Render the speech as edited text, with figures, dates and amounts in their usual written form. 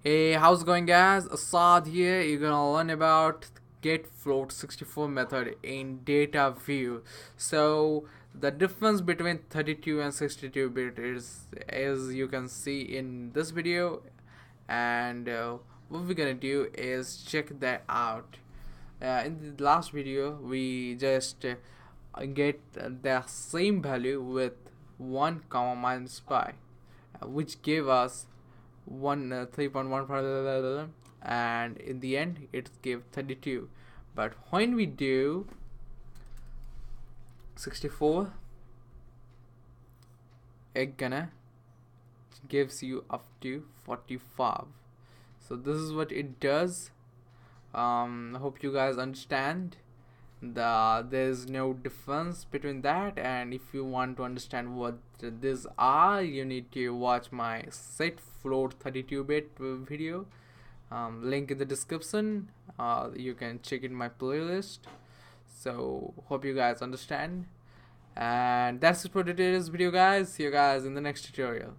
Hey, how's it going, guys? Assad here. You're gonna learn about GetFloat64 method in DataView. So the difference between 32 and 62-bit is, as you can see in this video, and what we're gonna do is check that out. In the last video, we just get the same value with 1 comma minus pi, which gave us 3.1, and in the end it gave 32. But when we do 64, it gonna gives you up to 45. So this is what it does. I hope you guys understand. There's no difference between that, and if you want to understand what these are, you need to watch my set float 32-bit video. Link in the description. You can check in my playlist. So hope you guys understand, and that's it for today's video, guys. See you guys in the next tutorial.